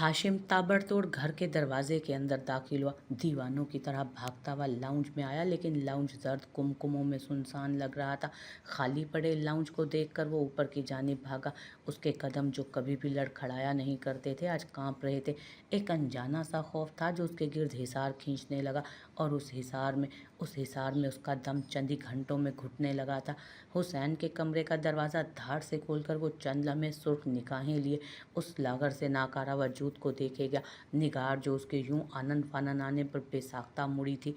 हाशिम ताबड़तोड़ घर के दरवाजे के अंदर दाखिल हुआ। दीवानों की तरह भागता हुआ लाउंज में आया, लेकिन लाउंज जर्द कुमकुमों में सुनसान लग रहा था। खाली पड़े लाउंज को देखकर वो ऊपर की जानिब भागा। उसके कदम जो कभी भी लड़खड़ाया नहीं करते थे, आज कांप रहे थे। एक अनजाना सा खौफ था जो उसके गिर्द हिसार खींचने लगा, और उस हिसार में उसका दम चंद ही घंटों में घुटने लगा था। हुसैन के कमरे का दरवाज़ा धाड़ से खोलकर वो चंद लम्हे सुर्ख निगाहें लिए उस लागर से नाकारा वजूद को देखे गया। निगार जो उसके यूं आनन फानन आने पर बेसाख्ता मुड़ी थी,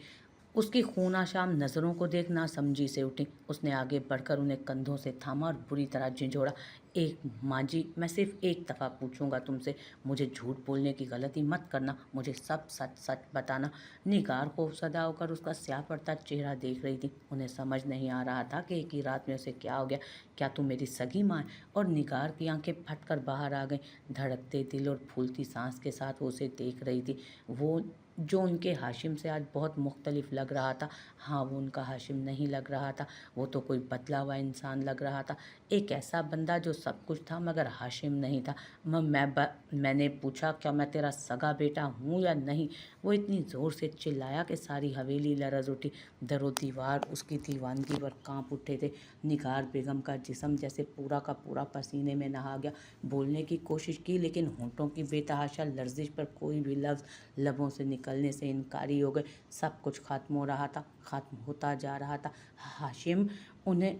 उसकी खूनाशाम नज़रों को देख ना समझी से उठी। उसने आगे बढ़कर उन्हें कंधों से थामा और बुरी तरह झिंझोड़ा। एक माँ जी, मैं सिर्फ एक दफ़ा पूछूंगा तुमसे, मुझे झूठ बोलने की गलती मत करना, मुझे सब सच सच बताना। निगार खौफसदा होकर उसका स्याह पड़ता चेहरा देख रही थी। उन्हें समझ नहीं आ रहा था कि एक ही रात में उसे क्या हो गया। क्या तू मेरी सगी माँ है? और निगार की आंखें फटकर बाहर आ गईं। धड़कते दिल और फूलती सांस के साथ वो उसे देख रही थी। वो जो उनके हाशिम से आज बहुत मुख्तलिफ लग रहा था। हाँ, वो उनका हाशिम नहीं लग रहा था, वो तो कोई बदला हुआ इंसान लग रहा था। एक ऐसा बंदा जो सब कुछ था मगर हाशिम नहीं था। मैंने पूछा, क्या मैं तेरा सगा बेटा हूँ या नहीं? वो इतनी ज़ोर से चिल्लाया कि सारी हवेली लरज़ उठी। दरो दीवार उसकी दीवानगी पर कांप उठे थे। निगार बेगम का जिस्म जैसे पूरा का पूरा पसीने में नहा गया। बोलने की कोशिश की, लेकिन होंठों की बेतहाशा लर्जिश पर कोई भी लफ्ज़ लबों से निकलने से इनकारी हो गए। सब कुछ खत्म हो रहा था, खत्म होता जा रहा था। हाशिम उन्हें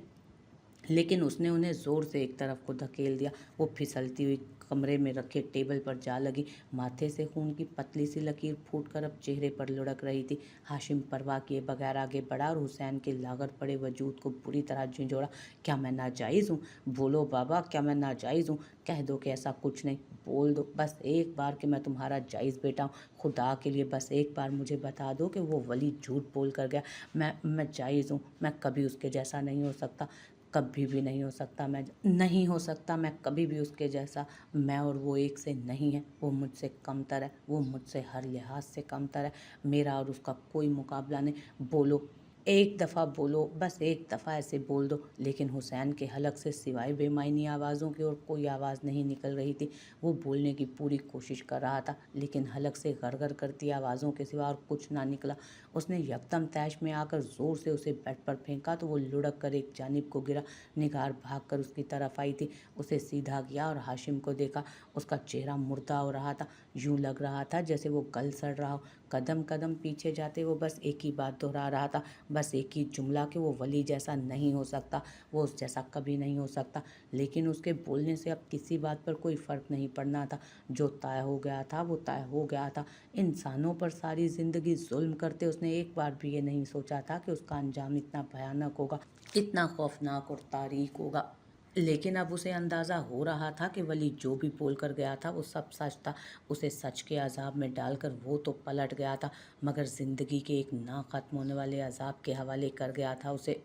लेकिन उसने उन्हें ज़ोर से एक तरफ को धकेल दिया। वो फिसलती हुई कमरे में रखे टेबल पर जा लगी। माथे से खून की पतली सी लकीर फूटकर अब चेहरे पर लुढ़क रही थी। हाशिम परवाह किए बगैर आगे बढ़ा और हुसैन के लागर पड़े वजूद को बुरी तरह झिंझोड़ा। क्या मैं नाजायज़ हूँ? बोलो बाबा, क्या मैं नाजायज़ हूँ? कह दो कि ऐसा कुछ नहीं, बोल दो बस एक बार कि मैं तुम्हारा जायज़ बेटा हूँ। खुदा के लिए बस एक बार मुझे बता दो कि वो वली झूठ बोल कर गया। मैं जायज़ हूँ, मैं कभी उसके जैसा नहीं हो सकता, कभी भी नहीं हो सकता। मैं नहीं हो सकता, मैं कभी भी उसके जैसा। मैं और वो एक से नहीं है। वो मुझसे कमतर है, वो मुझसे हर लिहाज से कमतर है। मेरा और उसका कोई मुकाबला नहीं। बोलो, एक दफ़ा बोलो, बस एक दफ़ा ऐसे बोल दो। लेकिन हुसैन के हलक से सिवाय बेमायनी आवाज़ों की और कोई आवाज़ नहीं निकल रही थी। वो बोलने की पूरी कोशिश कर रहा था, लेकिन हलक से गड़गड़ करती आवाज़ों के सिवा और कुछ ना निकला। उसने यकदम तैश में आकर ज़ोर से उसे बेड पर फेंका तो वो लुढ़क कर एक जानिब को गिरा। निगार भागकर उसकी तरफ आई थी। उसे सीधा किया और हाशिम को देखा। उसका चेहरा मुर्दा हो रहा था, यूं लग रहा था जैसे वो गल सड़ रहा हो। कदम कदम पीछे जाते वो बस एक ही बात दोहरा रहा था, बस एक ही जुमला कि वो वली जैसा नहीं हो सकता, वो उस जैसा कभी नहीं हो सकता। लेकिन उसके बोलने से अब किसी बात पर कोई फ़र्क नहीं पड़ना था। जो तय हो गया था वो तय हो गया था। इंसानों पर सारी ज़िंदगी जुल्म करते उसने एक बार भी ये नहीं सोचा था कि उसका अंजाम इतना भयानक होगा, इतना खौफनाक और तारीक होगा। लेकिन अब उसे अंदाज़ा हो रहा था कि वली जो भी बोल कर गया था वो सब सच था। उसे सच के अजाब में डालकर वो तो पलट गया था, मगर ज़िंदगी के एक ना ख़त्म होने वाले अजाब के हवाले कर गया था उसे।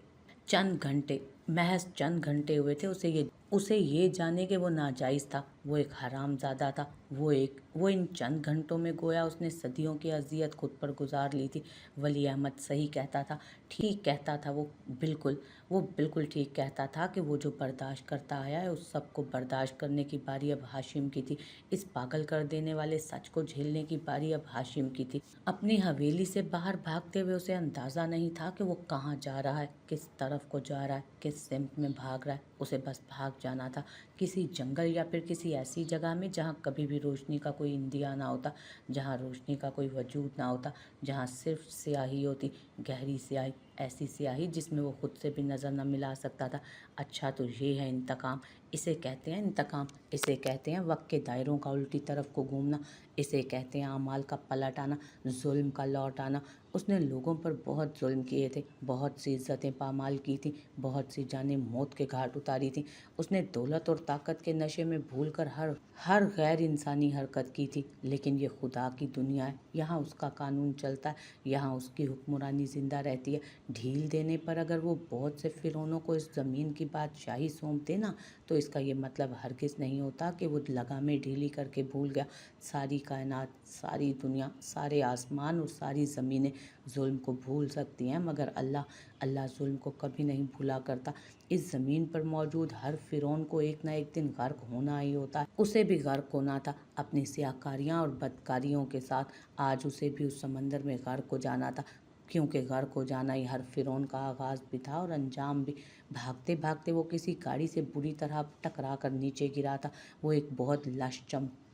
चंद घंटे, महज चंद घंटे हुए थे उसे ये जाने कि वो नाजायज़ था, वो एक हरामज़ादा था। वो इन चंद घंटों में गोया उसने सदियों की अजियत खुद पर गुजार ली थी। वली अहमद सही कहता था, ठीक कहता था। वो बिल्कुल ठीक कहता था कि वो जो बर्दाश्त करता आया है उस सब को बर्दाश्त करने की बारी अब हाशिम की थी। इस पागल कर देने वाले सच को झेलने की बारी अब हाशिम की थी। अपनी हवेली से बाहर भागते हुए उसे अंदाज़ा नहीं था कि वो कहाँ जा रहा है, किस तरफ को जा रहा है, किस सिमत में भाग रहा है। उसे बस भाग जाना था, किसी जंगल या फिर किसी ऐसी जगह में जहाँ कभी भी रोशनी का कोई इंदिया ना होता, जहाँ रोशनी का कोई वजूद ना होता, जहाँ सिर्फ स्याही होती, गहरी स्याही, ऐसी स्याही जिसमें वो खुद से भी नज़र न मिला सकता था। अच्छा, तो ये है इंतकाम, इसे कहते हैं इंतकाम, इसे कहते हैं वक्त के दायरों का उल्टी तरफ को घूमना, इसे कहते हैं आमाल का पलट आना, जुल्म का लौट आना। उसने लोगों पर बहुत जुल्म किए थे, बहुत सी इज्जतें पामाल की थी, बहुत सी जानें मौत के घाट उतारी थी। उसने दौलत और ताकत के नशे में भूलकर हर गैर इंसानी हरकत की थी। लेकिन ये खुदा की दुनिया है, यहाँ उसका कानून चलता है, यहाँ उसकी हुक्मरानी जिंदा रहती है। ढील देने पर अगर वो बहुत से फ़िरौनों को इस ज़मीन की बादशाही सौंप दे ना, तो इसका ये मतलब हरगिज़ नहीं होता कि वो लगामें ढीली करके भूल गया। सारी कायनात, सारी दुनिया, सारे आसमान और सारी ज़मीनें ज़ुल्म को भूल सकती हैं, मगर अल्लाह ज़ुल्म को कभी नहीं भुला करता। इस ज़मीन पर मौजूद हर फ़िरौन को एक ना एक दिन गर्क होना ही होता है। उसे भी गर्क होना था अपनी सियाकारियाँ और बदकारियों के साथ। आज उसे भी उस समंदर में गर्क हो जाना था, क्योंकि गर्क हो जाना ही हर फ़िरौन का आगाज़ भी था और अंजाम भी। भागते भागते वो किसी गाड़ी से बुरी तरह टकरा कर नीचे गिरा था। वो एक बहुत लश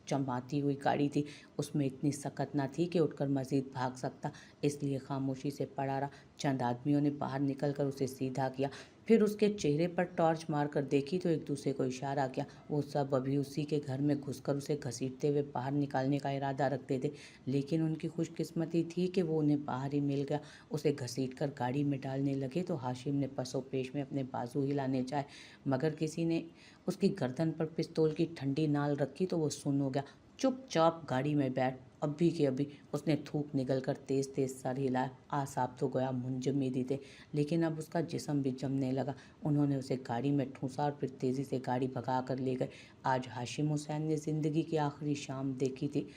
चमाती हुई गाड़ी थी। उसमें इतनी सकत न थी कि उठकर मज़ीद भाग सकता, इसलिए खामोशी से पड़ा रहा। चंद आदमियों ने बाहर निकल कर उसे सीधा किया, फिर उसके चेहरे पर टॉर्च मारकर देखी तो एक दूसरे को इशारा किया। वो सब अभी उसी के घर में घुसकर उसे घसीटते हुए बाहर निकालने का इरादा रखते थे, लेकिन उनकी खुशकिस्मती थी कि वो उन्हें बाहर ही मिल गया। उसे घसीटकर गाड़ी में डालने लगे तो हाशिम ने पसोपेश में अपने बाजू हिलाने चाहे, मगर किसी ने उसकी गर्दन पर पिस्तौल की ठंडी नाल रखी तो वो सुन्न हो गया। चुपचाप गाड़ी में बैठ। अभी के अभी उसने थूक निगल कर तेज तेज सर हिलाया। आसाब तो गोया मुंजमद ही थे, लेकिन अब उसका जिस्म भी जमने लगा। उन्होंने उसे गाड़ी में ठूंसा और फिर तेजी से गाड़ी भगा कर ले गए। आज हाशिम हुसैन ने जिंदगी की आखिरी शाम देखी थी।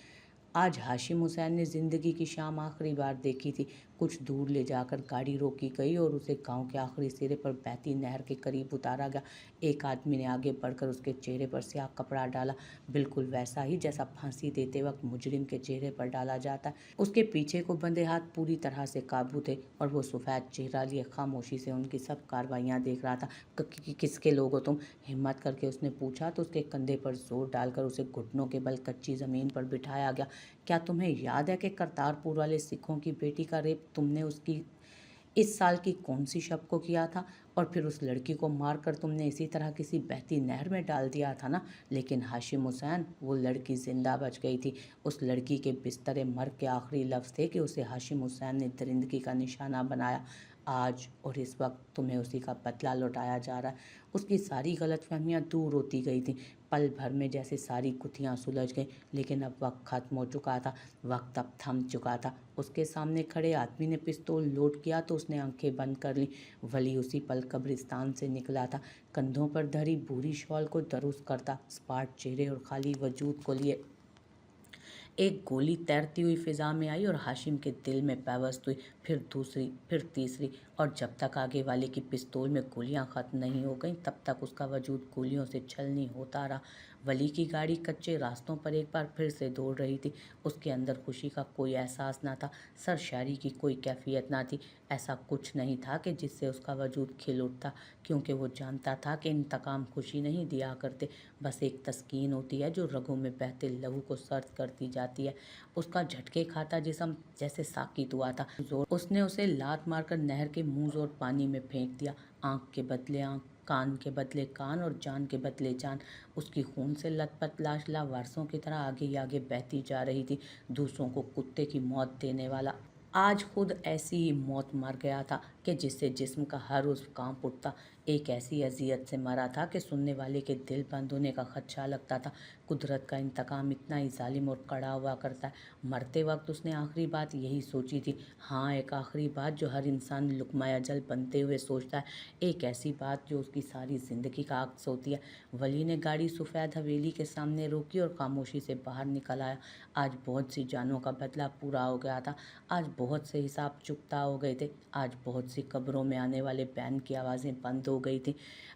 आज हाशिम हुसैन ने ज़िंदगी की शाम आखिरी बार देखी थी। कुछ दूर ले जाकर गाड़ी रोकी गई और उसे गांव के आखिरी सिरे पर बहती नहर के करीब उतारा गया। एक आदमी ने आगे बढ़कर उसके चेहरे पर स्याह कपड़ा डाला, बिल्कुल वैसा ही जैसा फांसी देते वक्त मुजरिम के चेहरे पर डाला जाता है। उसके पीछे को बंधे हाथ पूरी तरह से काबू थे और वो सफ़ेद चेहरा लिए खामोशी से उनकी सब कार्रवाइयाँ देख रहा था। किसके लोग हो तुम?" हिम्मत करके उसने पूछा तो उसके कंधे पर जोर डालकर उसे घुटनों के बल कच्ची ज़मीन पर बिठाया गया। "क्या तुम्हें याद है कि करतारपुर वाले सिखों की बेटी का रेप तुमने उसकी इस साल की कौन सी शब को किया था, और फिर उस लड़की को मारकर तुमने इसी तरह किसी बहती नहर में डाल दिया था ना?" लेकिन हाशिम हुसैन, वो लड़की जिंदा बच गई थी। उस लड़की के बिस्तरे मर्ग के आखिरी लफ्ज़ थे कि उसे हाशिम हुसैन ने दरिंदगी का निशाना बनाया। आज और इस वक्त तुम्हें उसी का बदला लौटाया जा रहा है। उसकी सारी गलतफहमियां दूर होती गई थी। पल भर में जैसे सारी गुत्थियां सुलझ गईं, लेकिन अब वक्त खत्म हो चुका था। वक्त अब थम चुका था। उसके सामने खड़े आदमी ने पिस्तौल लोड किया तो उसने आंखें बंद कर लीं। वली उसी पल कब्रिस्तान से निकला था, कंधों पर धरी भूरी शॉल को दुरुस्त करता, सपाट चेहरे और खाली वजूद को लिए। एक गोली तैरती हुई फिजा में आई और हाशिम के दिल में पैवस्त हुई, फिर दूसरी, फिर तीसरी, और जब तक आगे वाले की पिस्तौल में गोलियां खत्म नहीं हो गईं, तब तक उसका वजूद गोलियों से छलनी होता रहा। वली की गाड़ी कच्चे रास्तों पर एक बार फिर से दौड़ रही थी। उसके अंदर खुशी का कोई एहसास ना था, सरशारी की कोई कैफियत ना थी। ऐसा कुछ नहीं था कि जिससे उसका वजूद खिल उठता, क्योंकि वो जानता था कि इंतकाम खुशी नहीं दिया करते, बस एक तस्कीन होती है जो रगों में बहते लहू को सर्द करती जाती है। उसका झटके खाता जिस्म जैसे साकित हुआ था। उसने उसे लात मारकर नहर के मुंह जोर पानी में फेंक दिया। आंख के बदले आंख, कान के बदले कान और जान के बदले जान। उसकी खून से लथपथ लाश लावारसों की तरह आगे ही आगे बहती जा रही थी। दूसरों को कुत्ते की मौत देने वाला आज खुद ऐसी ही मौत मर गया था कि जिससे जिस्म का हर उस कांप उठता। एक ऐसी अजियत से मरा था कि सुनने वाले के दिल बंद होने का खदशा लगता था। कुदरत का इंतकाम इतना ही जालिम और कड़ा हुआ करता है। मरते वक्त उसने आखिरी बात यही सोची थी। हाँ, एक आखिरी बात जो हर इंसान लुकमा अजल बनते हुए सोचता है, एक ऐसी बात जो उसकी सारी ज़िंदगी का अक्स होती है। वली ने गाड़ी सफ़ेद हवेली के सामने रोकी और खामोशी से बाहर निकल आया। आज बहुत सी जानों का बदला पूरा हो गया था। आज बहुत से हिसाब चुकता हो गए थे। आज बहुत सी कब्रों में आने वाले बैन की आवाज़ें बंद हो गई थी।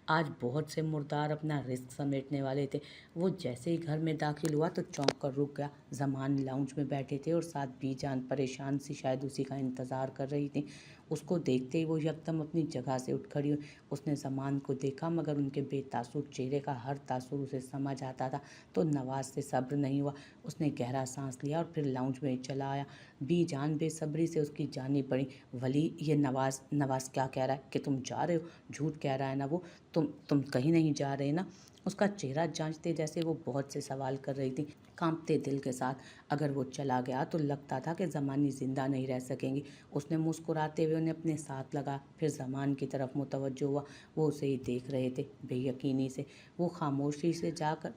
आज बहुत से मुर्दार अपना रिस्क समेटने वाले थे। वो जैसे ही घर में दाखिल हुआ तो चौंक कर रुक गया। जमान लाउंज में बैठे थे और साथ बीजान परेशान सी शायद उसी का इंतज़ार कर रही थी। उसको देखते ही वो यकदम अपनी जगह से उठ खड़ी हुई। उसने जमान को देखा, मगर उनके बेतासुर चेहरे का हर तासुर उसे समझ आता था, तो नवाज से सब्र नहीं हुआ। उसने गहरा सांस लिया और फिर लाउंज में चला आया। बीजान बेसब्री से उसकी जानी पड़ी। "वली, ये नवाज क्या कह रहा है कि तुम जा रहे हो? झूठ कह रहा है ना वो? तुम कहीं नहीं जा रहे ना?" उसका चेहरा जांचते जैसे वो बहुत से सवाल कर रही थी, कांपते दिल के साथ। अगर वो चला गया तो लगता था कि ज़मानी जिंदा नहीं रह सकेंगी। उसने मुस्कुराते हुए उन्हें अपने साथ लगा, फिर ज़मान की तरफ मुतवज्जो हुआ। वो उसे ही देख रहे थे बेयकीनी से। वो खामोशी से जाकर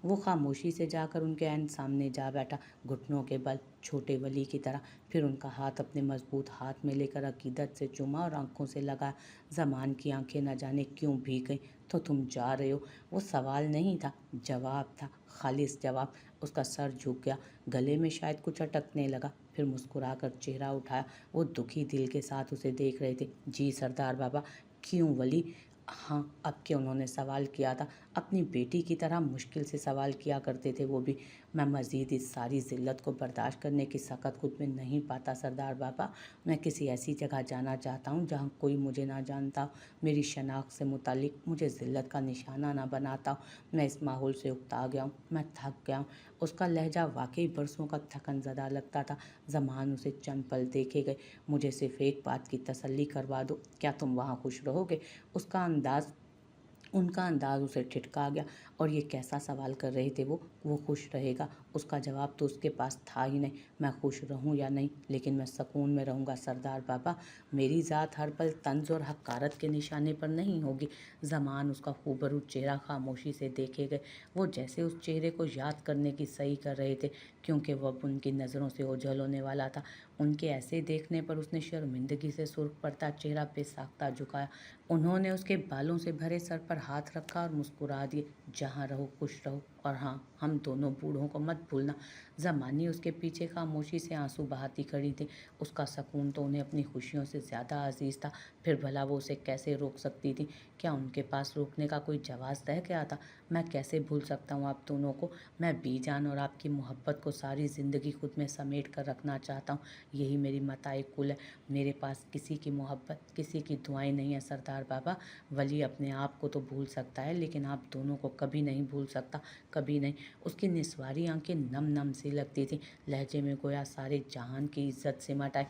वो खामोशी से जाकर उनके ऐन सामने जा बैठा, घुटनों के बल छोटे वली की तरह। फिर उनका हाथ अपने मजबूत हाथ में लेकर अकीदत से चूमा और आंखों से लगा। जमान की आंखें न जाने क्यों भीग गईं। तो तुम जा रहे हो? वो सवाल नहीं था, जवाब था, खालिस जवाब। उसका सर झुक गया, गले में शायद कुछ अटकने लगा। फिर मुस्कुराकर चेहरा उठाया। वो दुखी दिल के साथ उसे देख रहे थे। जी सरदार बाबा। क्यों वली? हाँ, अब के उन्होंने सवाल किया था। अपनी बेटी की तरह मुश्किल से सवाल किया करते थे वो भी। मैं मज़ीद इस सारी ज़िल्लत को बर्दाश्त करने की सकत खुद में नहीं पाता सरदार बाबा। मैं किसी ऐसी जगह जाना चाहता हूँ जहाँ कोई मुझे ना जानता हो, मेरी शनाख्त से मुतालिक मुझे ज़िल्लत का निशाना ना बनाता हो। मैं इस माहौल से उकता गया हूँ, मैं थक गया हूँ। उसका लहजा वाकई बरसों का थकन ज़दा लगता था। ज़मान उसे चंद पल देखे गए। मुझे सिर्फ एक बात की तसल्ली करवा दो, क्या तुम वहाँ खुश रहोगे? उसका अंदाज़ उनका अंदाज उसे ठिठका गया। और ये कैसा सवाल कर रहे थे वो खुश रहेगा? उसका जवाब तो उसके पास था ही नहीं। मैं खुश रहूं या नहीं, लेकिन मैं सुकून में रहूँगा सरदार बाबा। मेरी ज़ात हर पल तंज और हकारत के निशाने पर नहीं होगी। ज़मान उसका खूबरू चेहरा खामोशी से देखे गए। वो जैसे उस चेहरे को याद करने की सही कर रहे थे, क्योंकि वह अब उनकी नज़रों से ओझल होने वाला था। उनके ऐसे देखने पर उसने शर्मिंदगी से सुर्ख पड़ता चेहरा बेसाख्ता झुकाया। उन्होंने उसके बालों से भरे सर पर हाथ रखा और मुस्कुरा दिए। जहाँ रहो खुश रहो, और हाँ, हम दोनों बूढ़ों को मत भूलना। ज़मानी उसके पीछे खामोशी से आंसू बहाती खड़ी थी। उसका सकून तो उन्हें अपनी खुशियों से ज़्यादा अजीज़ था। फिर भला वो उसे कैसे रोक सकती थी? क्या उनके पास रोकने का कोई जवाब रह गया था? मैं कैसे भूल सकता हूँ आप दोनों को? मैं बीजान और आपकी मोहब्बत को सारी ज़िंदगी खुद में समेट कर रखना चाहता हूँ। यही मेरी मताए कुल है। मेरे पास किसी की मोहब्बत, किसी की दुआएं नहीं है सरदार बाबा। वली अपने आप को तो भूल सकता है, लेकिन आप दोनों को कभी नहीं भूल सकता, कभी नहीं। उसकी निस्वारी आंखें नम नम सी लगती थी। लहजे में गोया सारे जहान की इज्जत सिमट आए।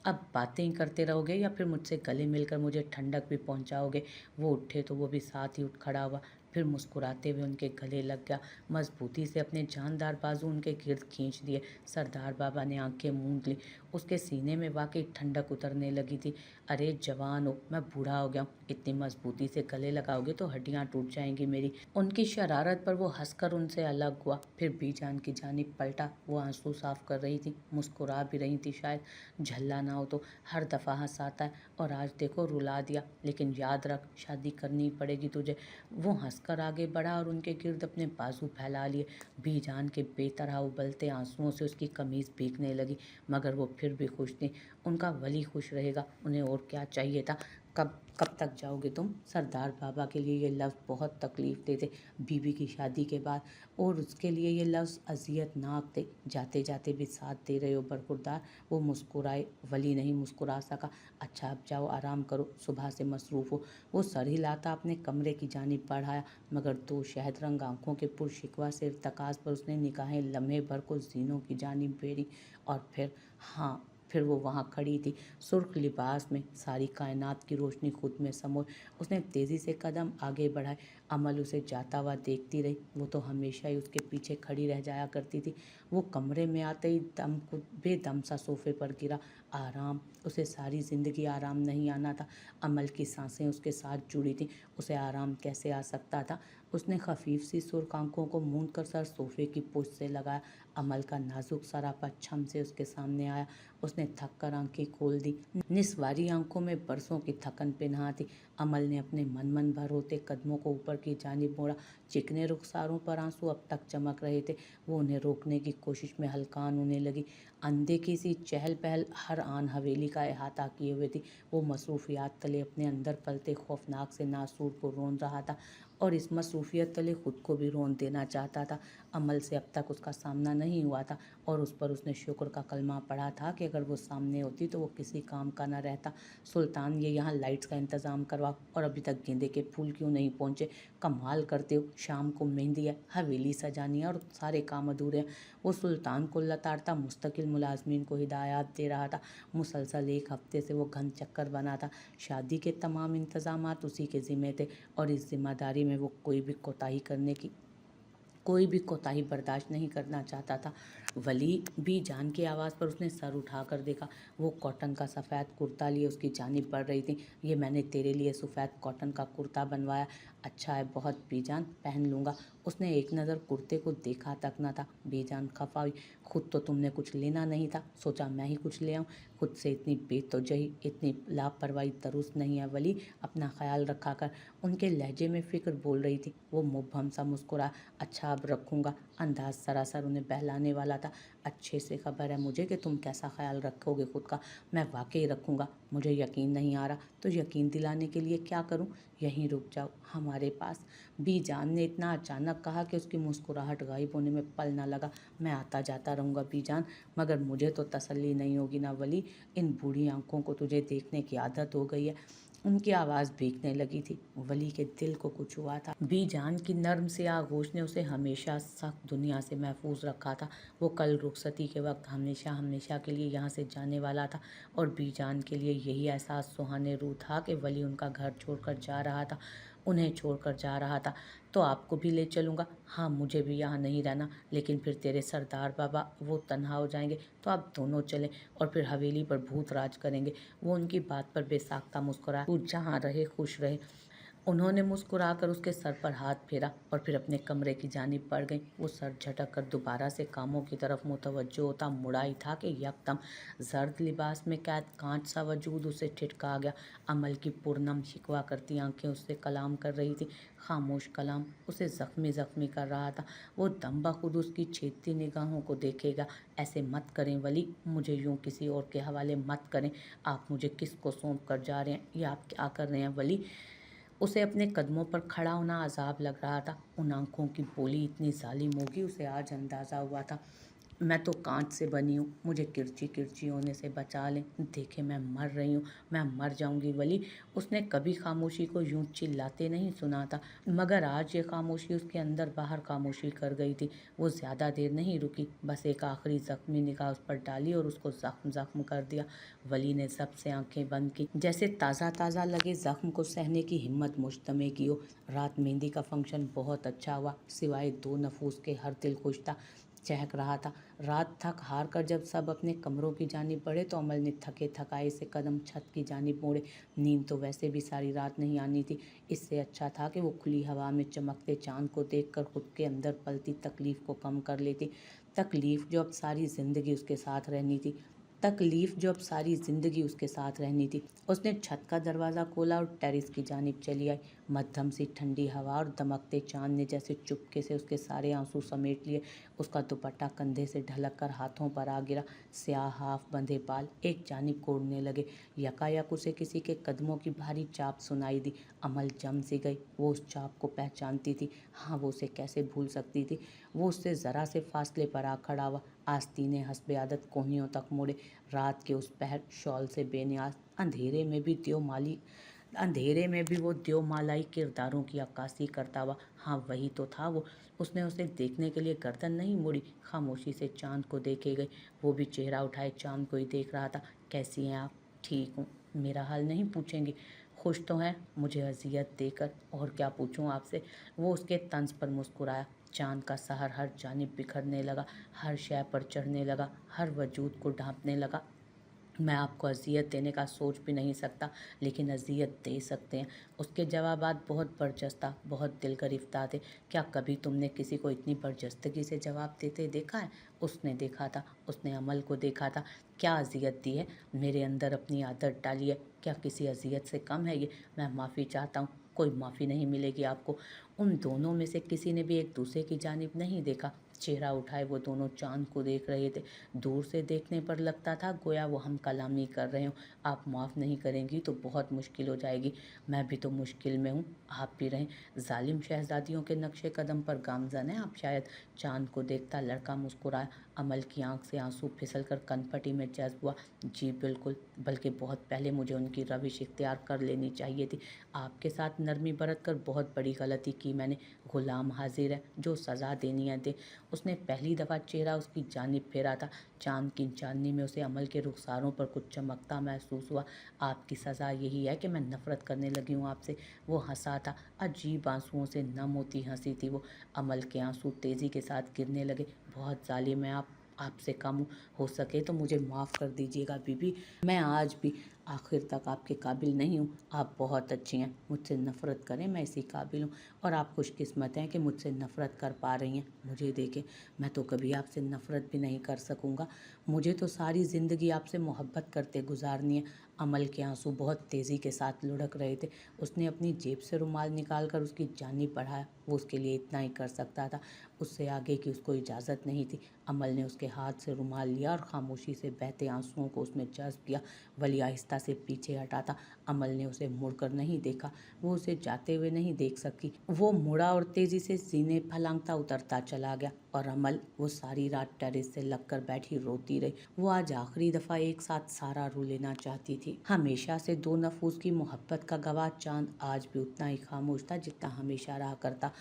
अब बातें ही करते रहोगे या फिर मुझसे गले मिलकर मुझे ठंडक भी पहुंचाओगे? वो उठे तो वो भी साथ ही उठ खड़ा हुआ। फिर मुस्कुराते हुए उनके गले लग गया, मजबूती से अपने जानदार बाजू उनके गिर्द खींच दिए। सरदार बाबा ने आंखें मूंद ली। उसके सीने में वाकई ठंडक उतरने लगी थी। अरे जवान हो, मैं बूढ़ा हो गया हूँ, इतनी मजबूती से गले लगाओगे तो हड्डियाँ टूट जाएंगी मेरी। उनकी शरारत पर वो हंसकर उनसे अलग हुआ। फिर बीजान की जानिब पलटा। वो आंसू साफ कर रही थी, मुस्कुरा भी रही थी। शायद झल्ला ना हो तो हर दफ़ा हंसाता है, और आज देखो रुला दिया। लेकिन याद रख, शादी करनी पड़ेगी तुझे। वो हंसकर आगे बढ़ा और उनके गिर्द अपने बाजू फैला लिए। बीजान के बेतरह उबलते आंसुओं से उसकी कमीज भीगने लगी, मगर वो फिर भी खुश थी। उनका वली खुश रहेगा, उन्हें और क्या चाहिए था? कब कब तक जाओगे तुम? सरदार बाबा के लिए ये लफ्ज़ बहुत तकलीफ दे थे, बीबी की शादी के बाद। और उसके लिए ये लफ्ज़ अजियतनाक थे। जाते जाते भी साथ दे रहे हो बरखुरदार। वो मुस्कुराए। वली नहीं मुस्कुरा सका। अच्छा अब जाओ, आराम करो, सुबह से मसरूफ़ हो। वो सर हिलाता अपने कमरे की जानिब बढ़ाया, मगर दो शहद रंग आंखों के पुरशिकवा से इर्तकाज़ पर उसने निगाहें लम्हे भर को जीनों की जानिब फेरी। और फिर, हाँ, फिर वो वहाँ खड़ी थी, सुर्ख लिबास में, सारी कायनात की रोशनी खुद में समोए। उसने तेज़ी से कदम आगे बढ़ाए। अमल उसे जाता हुआ देखती रही। वो तो हमेशा ही उसके पीछे खड़ी रह जाया करती थी। वो कमरे में आते ही बेदम सा सोफे पर गिरा। आराम, उसे सारी ज़िंदगी आराम नहीं आना था। अमल की सांसें उसके साथ जुड़ी थीं, उसे आराम कैसे आ सकता था? उसने खफीफ सी सुर्ख आंखों को मूंद कर सर सोफे की पुश्त से लगाया। अमल का नाजुक सरापा छम से उसके सामने आया। उसने थक कर आंखें खोल दी। निस्वारी आंखों में बरसों की थकन पिन्हा थी। अमल ने अपने मन भर होते कदमों को ऊपर की जानिब मोड़ा। चिकने रुखसारों पर आंसू अब तक चमक रहे थे। वो उन्हें रोकने की कोशिश में हलकान होने लगी। अनदेखी सी चहल पहल हर आन हवेली का अहाता किए हुए थी। वो मसरूफियात तले अपने अंदर पलते खौफनाक से नासूर को रोन रहा था, और इस मसरूफियत तले खुद को भी रोन देना चाहता था। अमल से अब तक उसका सामना नहीं हुआ था, और उस पर उसने शुक्र का कलमा पढ़ा था कि अगर वो सामने होती तो वो किसी काम का न रहता। सुल्तान, ये यहाँ लाइट्स का इंतज़ाम करवाओ। और अभी तक गेंदे के फूल क्यों नहीं पहुँचे? कमाल करते हो, शाम को मेहंदी है, हवेली सजानी है, और सारे काम अधूरे हैं। वो सुल्तान को लताड़ता मुस्तकिल मुलाजमीन को हिदायत दे रहा था। मुसलसल एक हफ्ते से वो घन चक्कर बना था। शादी के तमाम इंतजामात उसी के ज़िम्मे थे, और इस जिम्मेदारी में वो कोई भी कोताही बर्दाश्त नहीं करना चाहता था। वली भी जान की आवाज़ पर उसने सर उठाकर देखा। वो कॉटन का सफ़ेद कुर्ता लिए उसकी जानिब बढ़ रही थी। ये मैंने तेरे लिए सफ़ेद कॉटन का कुर्ता बनवाया, अच्छा है बहुत बीजान, पहन लूँगा। उसने एक नज़र कुर्ते को देखा तक न था। बीजान खफा हुई, खुद तो तुमने कुछ लेना नहीं था, सोचा मैं ही कुछ ले आऊँ। खुद से इतनी बेतवजही, इतनी लापरवाही दुरुस्त नहीं है वली, अपना ख्याल रखा कर। उनके लहजे में फिक्र बोल रही थी। वो मुब्हम सा मुस्कुरा, अच्छा अब रखूँगा। अंदाज सरासर उन्हें बहलाने वाला था। अच्छे से खबर है मुझे कि तुम कैसा ख्याल रखोगे खुद का। मैं वाकई रखूँगा। मुझे यकीन नहीं आ रहा तो यकीन दिलाने के लिए क्या करूँ? यहीं रुक जाओ हमारे पास। बीजान ने इतना अचानक कहा कि उसकी मुस्कुराहट गायब होने में पल न लगा। मैं आता जाता रहूँगा बीजान, मगर मुझे तो तसल्ली नहीं होगी ना वली। इन बूढ़ी आंखों को तुझे देखने की आदत हो गई है। उनकी आवाज़ भीगने लगी थी। वली के दिल को कुछ हुआ था। बीजान की नर्म सी आगोश ने उसे हमेशा सख्त दुनिया से महफूज रखा था। वो कल रुखसती के वक्त हमेशा हमेशा के लिए यहाँ से जाने वाला था और बीजान के लिए यही एहसास सुहाने रूह था कि वली उनका घर छोड़कर जा रहा था, उन्हें छोड़कर जा रहा था। तो आपको भी ले चलूँगा। हाँ, मुझे भी यहाँ नहीं रहना, लेकिन फिर तेरे सरदार बाबा वो तन्हा हो जाएंगे तो आप दोनों चलें और फिर हवेली पर भूत राज करेंगे। वो उनकी बात पर बेसाख्ता मुस्कुराया। तू जहाँ रहे खुश रहे। उन्होंने मुस्कुराकर उसके सर पर हाथ फेरा और फिर अपने कमरे की जानिब बढ़ गईं। वो सर झटक कर दोबारा से कामों की तरफ मुतवज्जो होता मुड़ा ही था कि यकदम जर्द लिबास में कैद कांच सा वजूद उसे ठिठका गया। अमल की पुरनम शिकवा करती आंखें उससे कलाम कर रही थी। खामोश कलाम उसे जख्मी जख्मी कर रहा था। वो दम बखुद उसकी छेदती निगाहों को देखेगा। ऐसे मत करें वली, मुझे यूं किसी और के हवाले मत करें। आप मुझे किसको सौंप कर जा रहे हैं? ये आप क्या कर रहे हैं वली? उसे अपने कदमों पर खड़ा होना अजाब लग रहा था। उन आंखों की बोली इतनी जालिम होगी उसे आज अंदाज़ा हुआ था। मैं तो कांच से बनी हूँ, मुझे किरची किरची होने से बचा लें। देखे मैं मर रही हूँ, मैं मर जाऊंगी वली। उसने कभी खामोशी को यूं चिल्लाते नहीं सुना था, मगर आज ये खामोशी उसके अंदर बाहर खामोशी कर गई थी। वो ज़्यादा देर नहीं रुकी, बस एक आखिरी जख्मी निगाह उस पर डाली और उसको जख्म जख्म कर दिया। वली ने जब से आंखें बंद की, जैसे ताज़ा ताज़ा लगे जख्म को सहने की हिम्मत मुश्तमे की हो। रात मेहंदी का फंक्शन बहुत अच्छा हुआ, सिवाय दो नफूस के हर दिल खुश था, चहक रहा था। रात थक हार कर जब सब अपने कमरों की जानिब बढ़े तो अमल ने थके थकाए से कदम छत की जानिब मोड़े। नींद तो वैसे भी सारी रात नहीं आनी थी। इससे अच्छा था कि वो खुली हवा में चमकते चांद को देखकर खुद के अंदर पलती तकलीफ को कम कर लेती। तकलीफ जो अब सारी जिंदगी उसके साथ रहनी थी। तकलीफ जो अब सारी ज़िंदगी उसके साथ रहनी थी। उसने छत का दरवाज़ा खोला और टेरिस की जानिब चली आई। मध्यम सी ठंडी हवा और दमकते चांद ने जैसे चुपके से उसके सारे आंसू समेट लिए। उसका दुपट्टा कंधे से ढलक कर हाथों पर आ गिरा। स्याह हाफ बंधे बाल एक जानिब कोड़ने लगे। यकायक उसे किसी के कदमों की भारी चाप सुनाई दी। अमल जम सी गई। वो उस चाप को पहचानती थी। हाँ, वो उसे कैसे भूल सकती थी? वो उससे ज़रा से फासले पर आ खड़ा हुआ। आस्तीने हस्बे आदत कोहनियों तक मुड़े। रात के उस पहर शॉल से बेनियाज अंधेरे में भी वो द्योमालाई किरदारों की अक्कासी करता हुआ। हाँ, वही तो था वो। उसने उसे देखने के लिए गर्दन नहीं मोड़ी, खामोशी से चांद को देखे गई। वो भी चेहरा उठाए चांद को ही देख रहा था। कैसी हैं आप? ठीक हूँ। मेरा हाल नहीं पूछेंगी? खुश तो हैं मुझे अजियत देकर? और क्या पूछूं आपसे? वो उसके तंज पर मुस्कुराया। चांद का सहर हर जानिब बिखरने लगा, हर शय पर चढ़ने लगा, हर वजूद को ढांपने लगा। मैं आपको अज़ियत देने का सोच भी नहीं सकता, लेकिन अज़ियत दे सकते हैं। उसके जवाबात बहुत बरजस्ता, बहुत दिल गिरफ्तार थे। क्या कभी तुमने किसी को इतनी बरजस्तगी से जवाब देते देखा है? उसने देखा था, उसने अमल को देखा था। क्या अज़ियत दी है? मेरे अंदर अपनी आदत डाली है। क्या किसी अज़ियत से कम है ये? मैं माफ़ी चाहता हूँ। कोई माफ़ी नहीं मिलेगी आपको। उन दोनों में से किसी ने भी एक दूसरे की जानिब नहीं देखा। चेहरा उठाए वो दोनों चांद को देख रहे थे। दूर से देखने पर लगता था गोया वो हम कलामी कर रहे हो। आप माफ़ नहीं करेंगी तो बहुत मुश्किल हो जाएगी। मैं भी तो मुश्किल में हूँ, आप भी रहें। जालिम शहजादियों के नक्शे कदम पर गामजन है आप शायद। चांद को देखता लड़का मुस्कुराया। अमल की आंख से आंसू फिसल कर कनपटी में जज्ब हुआ। जी बिल्कुल, बल्कि बहुत पहले मुझे उनकी रविश इख्तियार कर लेनी चाहिए थी। आपके साथ नरमी बरत कर बहुत बड़ी गलती की मैंने। गुलाम हाजिर है, जो सज़ा देनी है दे। उसने पहली दफ़ा चेहरा उसकी जानिब फेरा था। चांद की चांदनी में उसे अमल के रुखसारों पर कुछ चमकता महसूस हुआ। आपकी सज़ा यही है कि मैं नफ़रत करने लगी हूँ आपसे। वो हंसा था, अजीब आंसुओं से नम होती हंसी थी वो। अमल के आंसू तेज़ी के साथ गिरने लगे। बहुत जालिम है आप, आपसे कम हो सके तो मुझे माफ़ कर दीजिएगा बीबी। मैं आज भी आखिर तक आपके काबिल नहीं हूँ। आप बहुत अच्छी हैं, मुझसे नफ़रत करें मैं इसी काबिल हूँ, और आप खुशकिस्मत हैं कि मुझसे नफ़रत कर पा रही हैं। मुझे देखें, मैं तो कभी आपसे नफ़रत भी नहीं कर सकूँगा। मुझे तो सारी ज़िंदगी आपसे मोहब्बत करते गुजारनी है। अमल के आंसू बहुत तेज़ी के साथ लुढ़क रहे थे। उसने अपनी जेब से रुमाल निकाल कर उसकी जानी पढ़ाया। वो उसके लिए इतना ही कर सकता था, उससे आगे की उसको इजाज़त नहीं थी। अमल ने उसके हाथ से रुमाल लिया और खामोशी से बहते आंसुओं को उसमें जज़्ब किया। वली आहिस्ता से पीछे हटा था। अमल ने उसे मुड़कर नहीं देखा, वो उसे जाते हुए नहीं देख सकी। वो मुड़ा और तेज़ी से सीने फलांगता उतरता चला गया। और अमल, वो सारी रात टेरेस से लगकर बैठी रोती रही। वो आज आखिरी दफ़ा एक साथ सारा रू लेना चाहती थी। हमेशा से दो नफूस की मोहब्बत का गवाह चांद आज भी उतना ही खामोश था जितना हमेशा रहा करता।